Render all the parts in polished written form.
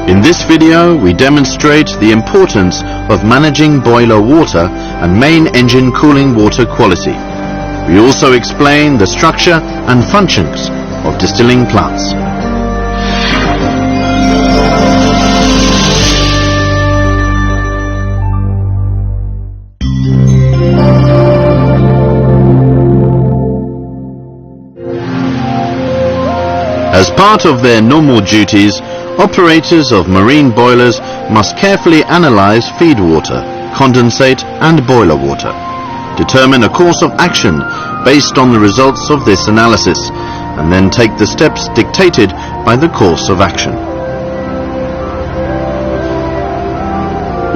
In this video, we demonstrate the importance of managing boiler water and main engine cooling water quality. We also explain the structure and functions of distilling plants. As part of their normal duties, operators of marine boilers must carefully analyze feed water, condensate and boiler water, determine a course of action based on the results of this analysis, and then take the steps dictated by the course of action.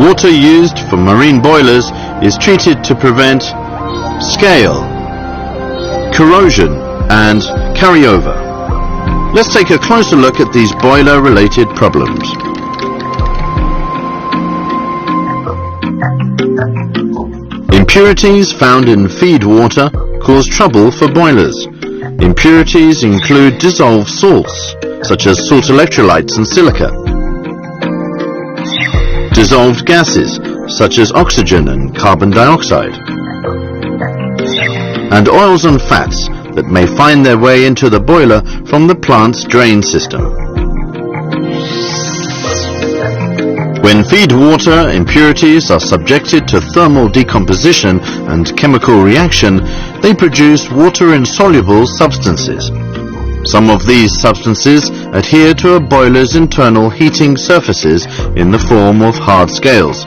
Water used for marine boilers is treated to prevent scale, corrosion and carryover. Let's take a closer look at these boiler-related problems. Impurities found in feed water cause trouble for boilers. Impurities include dissolved salts, such as salt electrolytes and silica, dissolved gases, such as oxygen and carbon dioxide, and oils and fats that may find their way into the boiler from the plant's drain system. When feed water impurities are subjected to thermal decomposition and chemical reaction, they produce water-insoluble substances. Some of these substances adhere to a boiler's internal heating surfaces in the form of hard scales.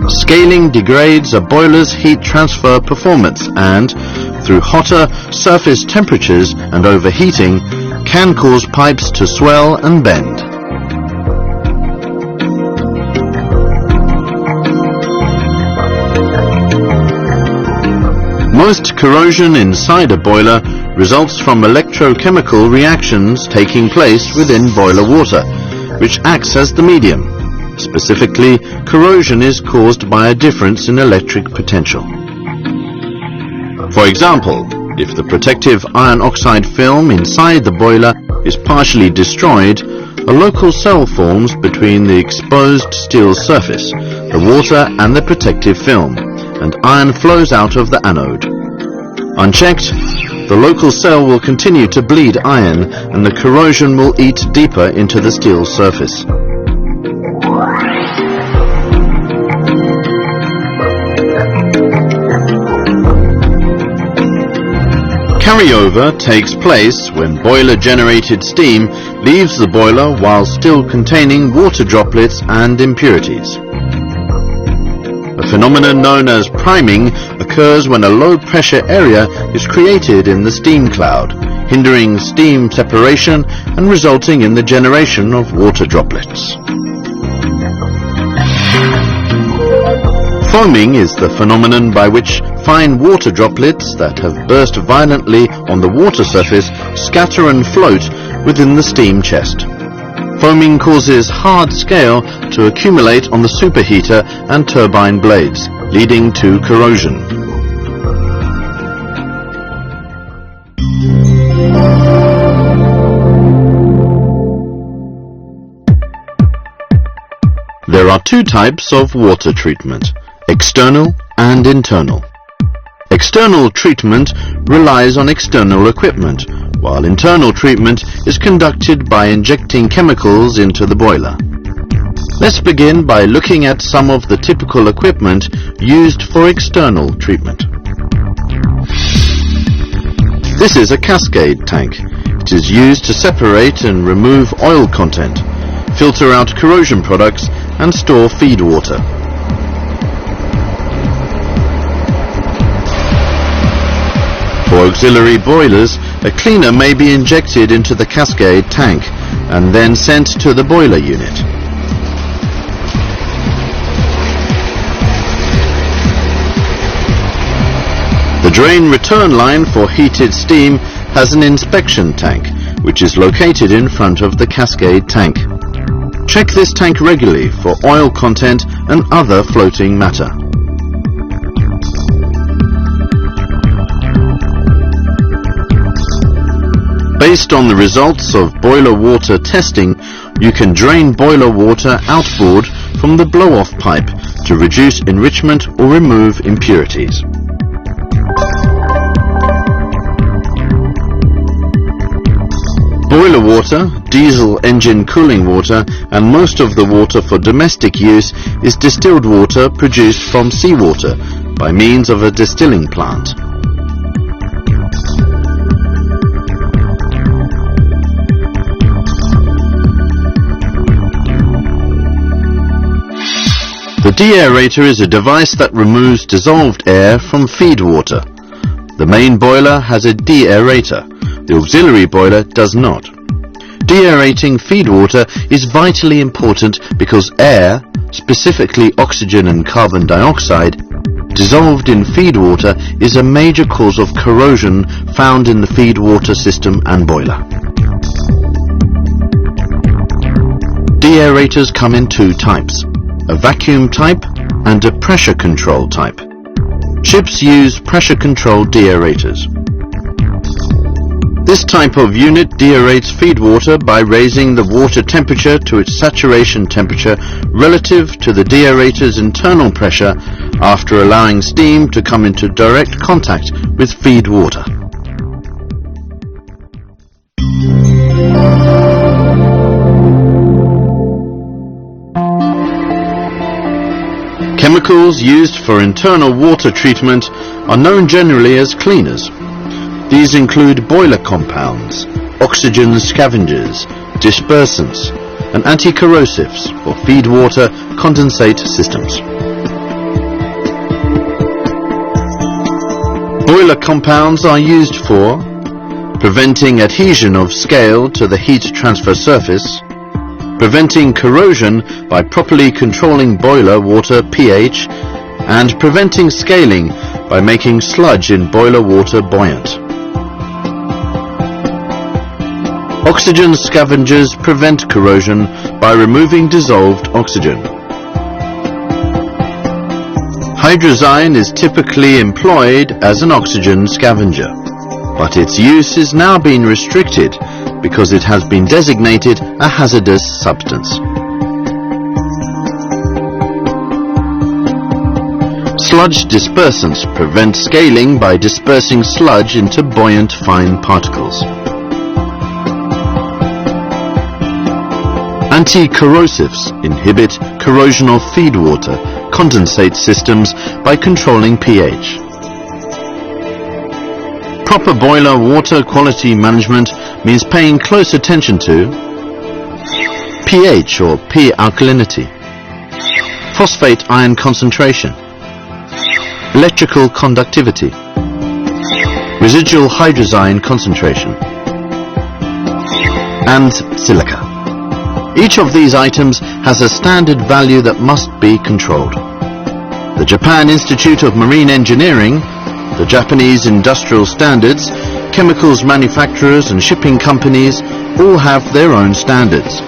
Scaling degrades a boiler's heat transfer performance and, through hotter surface temperatures and overheating, can cause pipes to swell and bend. Most corrosion inside a boiler results from electrochemical reactions taking place within boiler water, which acts as the medium. Specifically, corrosion is caused by a difference in electric potential. For example, if the protective iron oxide film inside the boiler is partially destroyed, a local cell forms between the exposed steel surface, the water and the protective film, and iron flows out of the anode. Unchecked, the local cell will continue to bleed iron and the corrosion will eat deeper into the steel surface. Carryover takes place when boiler-generated steam leaves the boiler while still containing water droplets and impurities. A phenomenon known as priming occurs when a low-pressure area is created in the steam cloud, hindering steam separation and resulting in the generation of water droplets. Foaming is the phenomenon by which fine water droplets that have burst violently on the water surface scatter and float within the steam chest. Foaming causes hard scale to accumulate on the superheater and turbine blades, leading to corrosion. There are two types of water treatment: external and internal. External treatment relies on external equipment, while internal treatment is conducted by injecting chemicals into the boiler. Let's begin by looking at some of the typical equipment used for external treatment. This is a cascade tank. It is used to separate and remove oil content, filter out corrosion products, and store feed water. For auxiliary boilers, a cleaner may be injected into the cascade tank and then sent to the boiler unit. The drain return line for heated steam has an inspection tank, which is located in front of the cascade tank. Check this tank regularly for oil content and other floating matter. Based on the results of boiler water testing, you can drain boiler water outboard from the blow-off pipe to reduce enrichment or remove impurities. Boiler water, diesel engine cooling water, and most of the water for domestic use is distilled water produced from seawater by means of a distilling plant. The deaerator is a device that removes dissolved air from feed water. The main boiler has a deaerator. The auxiliary boiler does not. Deaerating feed water is vitally important because air, specifically oxygen and carbon dioxide, dissolved in feed water is a major cause of corrosion found in the feed water system and boiler. Deaerators come in two types, a vacuum type and a pressure control type. Ships use pressure controlled deaerators. This type of unit deaerates feed water by raising the water temperature to its saturation temperature relative to the deaerator's internal pressure after allowing steam to come into direct contact with feed water. Chemicals used for internal water treatment are known generally as cleaners. These include boiler compounds, oxygen scavengers, dispersants, and anti-corrosives for feed water condensate systems. Boiler compounds are used for preventing adhesion of scale to the heat transfer surface, preventing corrosion by properly controlling boiler water pH, and preventing scaling by making sludge in boiler water buoyant. Oxygen scavengers prevent corrosion by removing dissolved oxygen. Hydrazine is typically employed as an oxygen scavenger, but its use is now being restricted because it has been designated a hazardous substance. Sludge dispersants prevent scaling by dispersing sludge into buoyant fine particles. Anti-corrosives inhibit corrosion of feed water condensate systems by controlling pH. Proper boiler water quality management means paying close attention to pH or P alkalinity, phosphate ion concentration, electrical conductivity, residual hydrazine concentration, and silica. Each of these items has a standard value that must be controlled. The Japan Institute of Marine Engineering, the Japanese industrial standards, chemicals manufacturers and shipping companies all have their own standards.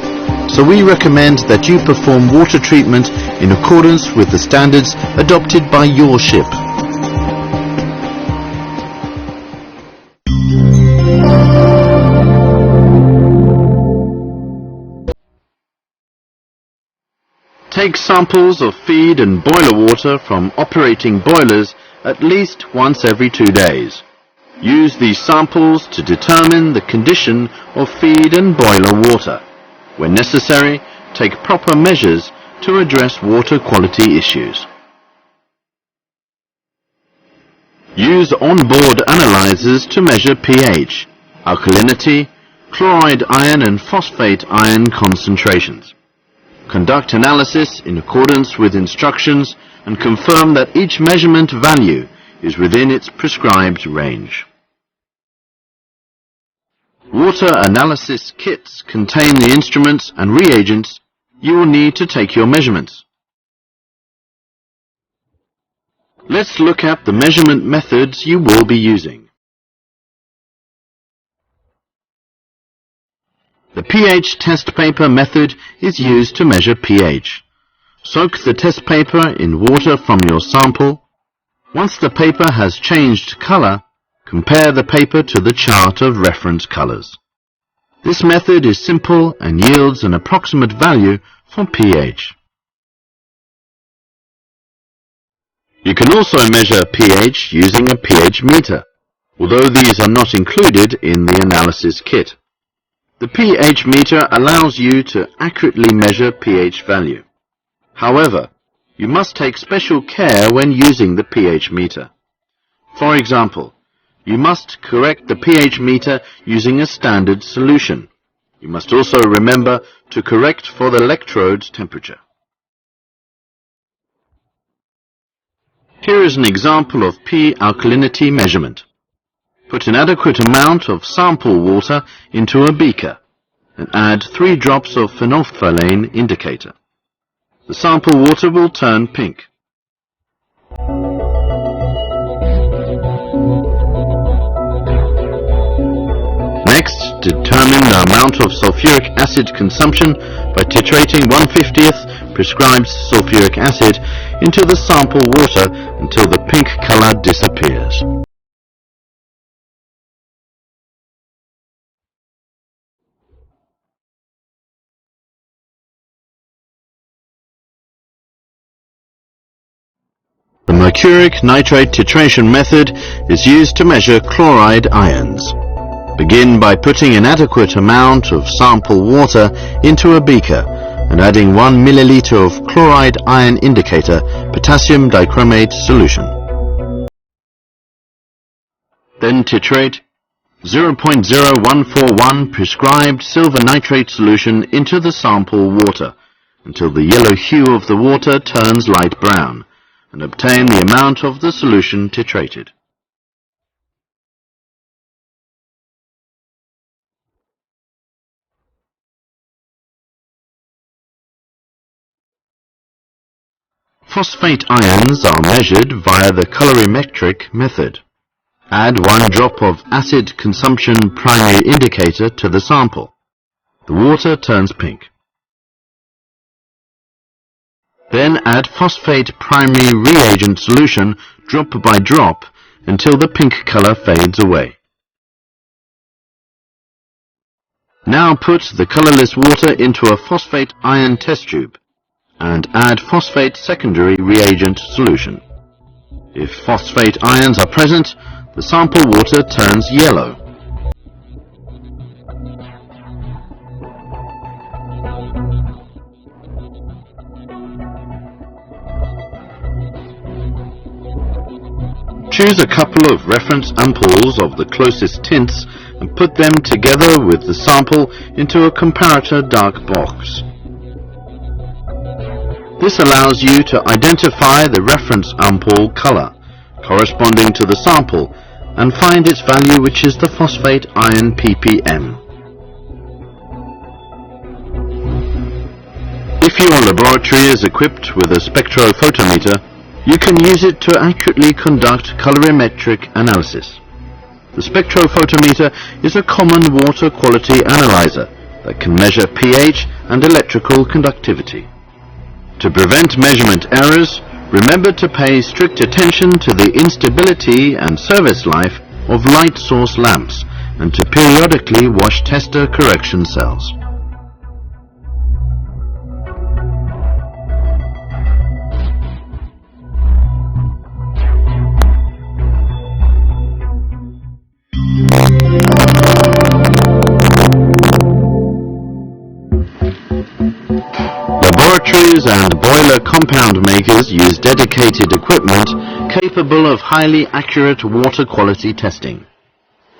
So we recommend that you perform water treatment in accordance with the standards adopted by your ship. Take samples of feed and boiler water from operating boilers at least once every 2 days. Use these samples to determine the condition of feed and boiler water. When necessary, take proper measures to address water quality issues. Use on-board analyzers to measure pH, alkalinity, chloride ion and phosphate ion concentrations. Conduct analysis in accordance with instructions and confirm that each measurement value is within its prescribed range. Water analysis kits contain the instruments and reagents you will need to take your measurements. Let's look at the measurement methods you will be using. The pH test paper method is used to measure pH. Soak the test paper in water from your sample. Once the paper has changed color, compare the paper to the chart of reference colors. This method is simple and yields an approximate value for pH. You can also measure pH using a pH meter, although these are not included in the analysis kit. The pH meter allows you to accurately measure pH value. However, you must take special care when using the pH meter. For example, you must correct the pH meter using a standard solution. You must also remember to correct for the electrode's temperature. Here is an example of P alkalinity measurement. Put an adequate amount of sample water into a beaker and add 3 drops of phenolphthalein indicator. The sample water will turn pink. Next, determine the amount of sulfuric acid consumption by titrating 1/50th prescribed sulfuric acid into the sample water until the pink color disappears. The mercuric nitrate titration method is used to measure chloride ions. Begin by putting an adequate amount of sample water into a beaker and adding 1 milliliter of chloride ion indicator potassium dichromate solution. Then titrate 0.0141 prescribed silver nitrate solution into the sample water until the yellow hue of the water turns light brown, and obtain the amount of the solution titrated. Phosphate ions are measured via the colorimetric method. Add 1 drop of acid consumption primary indicator to the sample. The water turns pink. Then add phosphate primary reagent solution drop by drop until the pink color fades away. Now put the colorless water into a phosphate ion test tube and add phosphate secondary reagent solution. If phosphate ions are present, the sample water turns yellow. Choose a couple of reference ampoules of the closest tints and put them together with the sample into a comparator dark box. This allows you to identify the reference ampoule color corresponding to the sample and find its value, which is the phosphate ion ppm. If your laboratory is equipped with a spectrophotometer, you can use it to accurately conduct colorimetric analysis. The spectrophotometer is a common water quality analyzer that can measure pH and electrical conductivity. To prevent measurement errors, remember to pay strict attention to the instability and service life of light source lamps and to periodically wash tester correction cells. Laboratories and boiler compound makers use dedicated equipment capable of highly accurate water quality testing.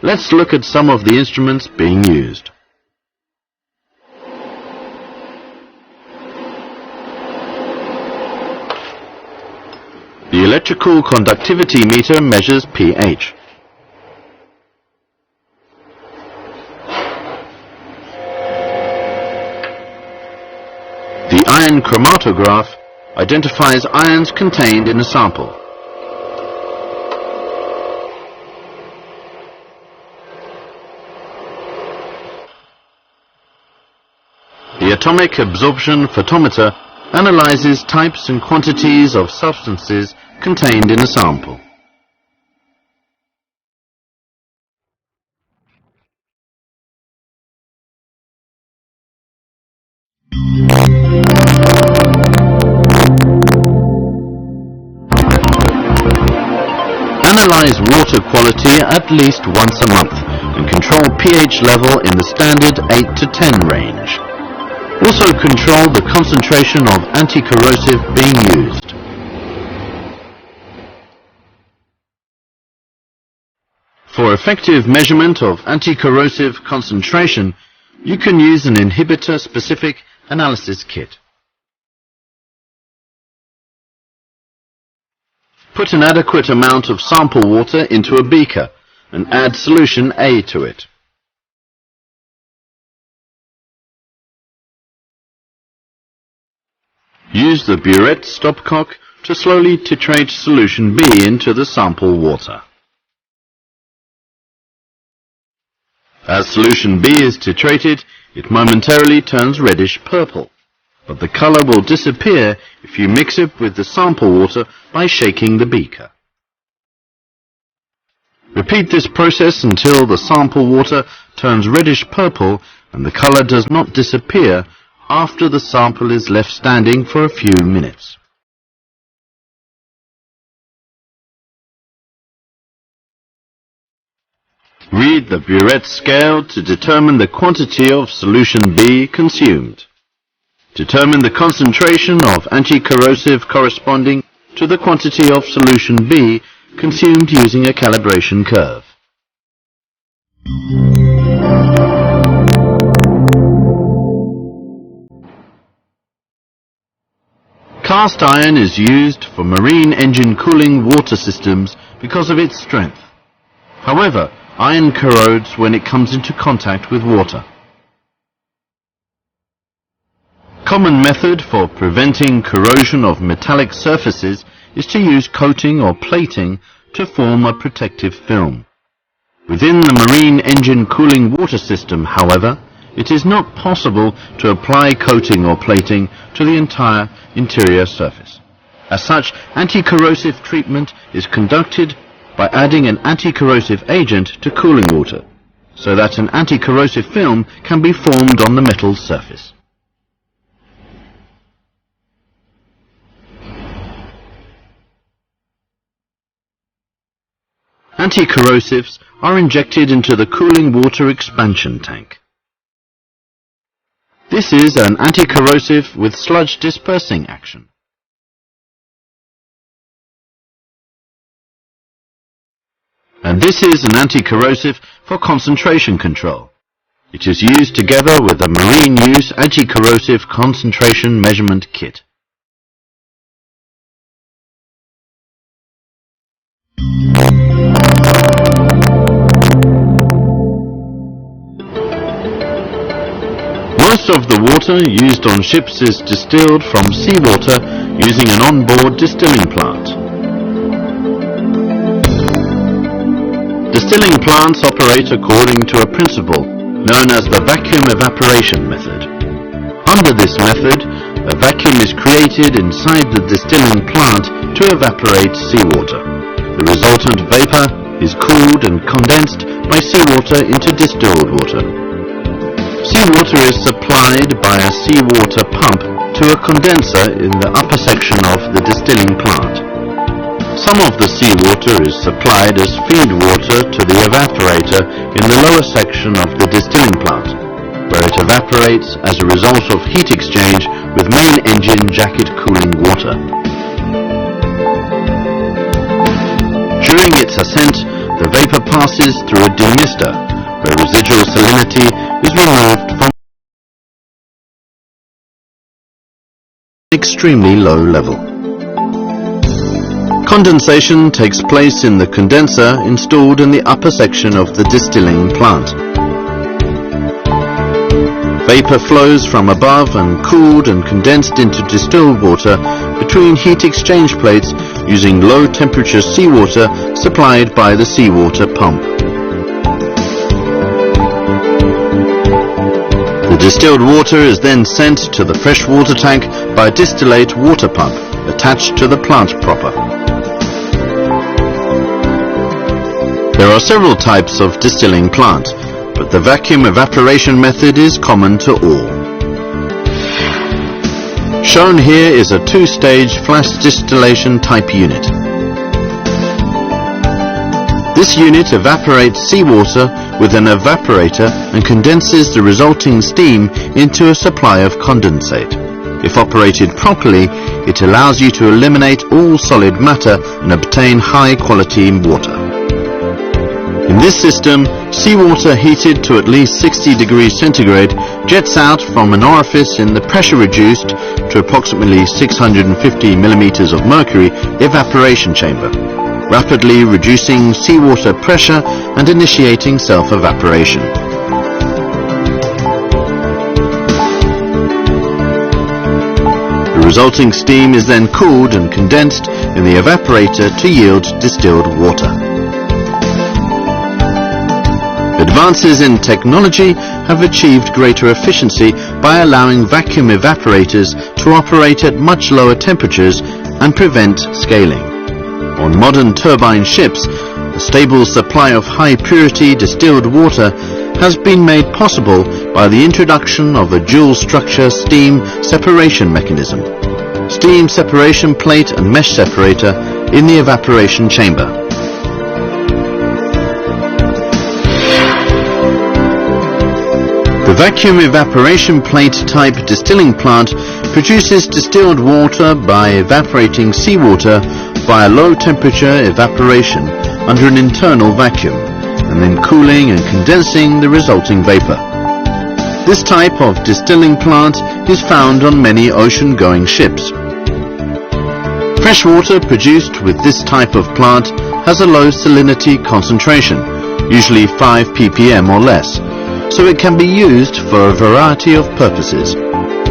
Let's look at some of the instruments being used. The electrical conductivity meter measures pH. The ion chromatograph identifies ions contained in a sample. The atomic absorption photometer analyzes types and quantities of substances contained in a sample. analyze water quality at least once a month and control pH level in the standard 8 to 10 range. Also control the concentration of anti-corrosive being used. For effective measurement of anti-corrosive concentration, you can use an inhibitor-specific analysis kit. Put an adequate amount of sample water into a beaker and add solution A to it. Use the burette stopcock to slowly titrate solution B into the sample water. As solution B is titrated, it momentarily turns reddish purple, but the color will disappear if you mix it with the sample water by shaking the beaker. Repeat this process until the sample water turns reddish purple and the color does not disappear after the sample is left standing for a few minutes. Read the burette scale to determine the quantity of solution B consumed. Determine the concentration of anti-corrosive corresponding to the quantity of solution B consumed using a calibration curve. Cast iron is used for marine engine cooling water systems because of its strength. However, iron corrodes when it comes into contact with water. Common method for preventing corrosion of metallic surfaces is to use coating or plating to form a protective film. Within the marine engine cooling water system, however, it is not possible to apply coating or plating to the entire interior surface. As such, anti-corrosive treatment is conducted by adding an anti-corrosive agent to cooling water, so that an anti-corrosive film can be formed on the metal surface. Anti-corrosives are injected into the cooling water expansion tank. This is an anti-corrosive with sludge dispersing action. And this is an anti-corrosive for concentration control. It is used together with a marine use anti-corrosive concentration measurement kit. Most of the water used on ships is distilled from seawater using an onboard distilling plant. Distilling plants operate according to a principle known as the vacuum evaporation method. Under this method, a vacuum is created inside the distilling plant to evaporate seawater. The resultant vapor is cooled and condensed by seawater into distilled water. Seawater is supplied by a seawater pump to a condenser in the upper section of the distilling plant. Some of the seawater is supplied as feed water to the evaporator in the lower section of the distilling plant, where it evaporates as a result of heat exchange with main engine jacket cooling water. During its ascent, the vapor passes through a demister, where residual salinity is removed from an extremely low level. Condensation takes place in the condenser installed in the upper section of the distilling plant. Vapor flows from above and cooled and condensed into distilled water between heat exchange plates using low temperature seawater supplied by the seawater pump. The distilled water is then sent to the freshwater tank by a distillate water pump attached to the plant proper. There are several types of distilling plant, but the vacuum evaporation method is common to all. Shown here is a two-stage flash distillation type unit. This unit evaporates seawater with an evaporator and condenses the resulting steam into a supply of condensate. If operated properly, it allows you to eliminate all solid matter and obtain high-quality water. In this system, seawater heated to at least 60 degrees centigrade jets out from an orifice in the pressure-reduced to approximately 650 millimeters of mercury evaporation chamber, rapidly reducing seawater pressure and initiating self-evaporation. The resulting steam is then cooled and condensed in the evaporator to yield distilled water. Advances in technology have achieved greater efficiency by allowing vacuum evaporators to operate at much lower temperatures and prevent scaling. On modern turbine ships, a stable supply of high-purity distilled water has been made possible by the introduction of a dual-structure steam separation mechanism, steam separation plate and mesh separator in the evaporation chamber. The vacuum evaporation plate type distilling plant produces distilled water by evaporating seawater via low-temperature evaporation under an internal vacuum, and then cooling and condensing the resulting vapor. This type of distilling plant is found on many ocean-going ships. Freshwater produced with this type of plant has a low salinity concentration, usually 5 ppm or less, so it can be used for a variety of purposes,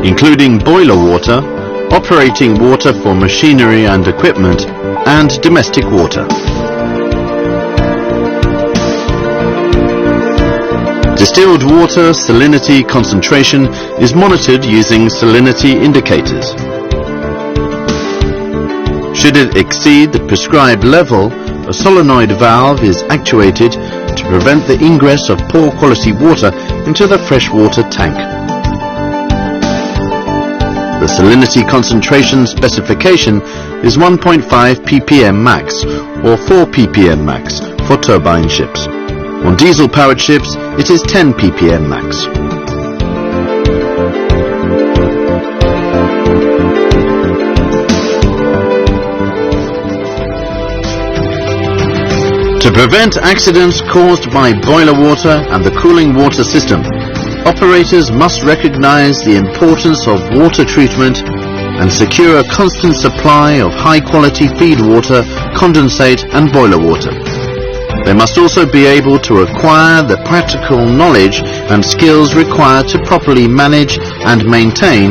including boiler water, operating water for machinery and equipment, and domestic water. Distilled water salinity concentration is monitored using salinity indicators. Should it exceed the prescribed level, a solenoid valve is actuated to prevent the ingress of poor quality water into the freshwater tank. The salinity concentration specification is 1.5 ppm max or 4 ppm max for turbine ships. On diesel-powered ships, it is 10 ppm max. To prevent accidents caused by boiler water and the cooling water system, operators must recognize the importance of water treatment and secure a constant supply of high-quality feed water, condensate and boiler water. They must also be able to acquire the practical knowledge and skills required to properly manage and maintain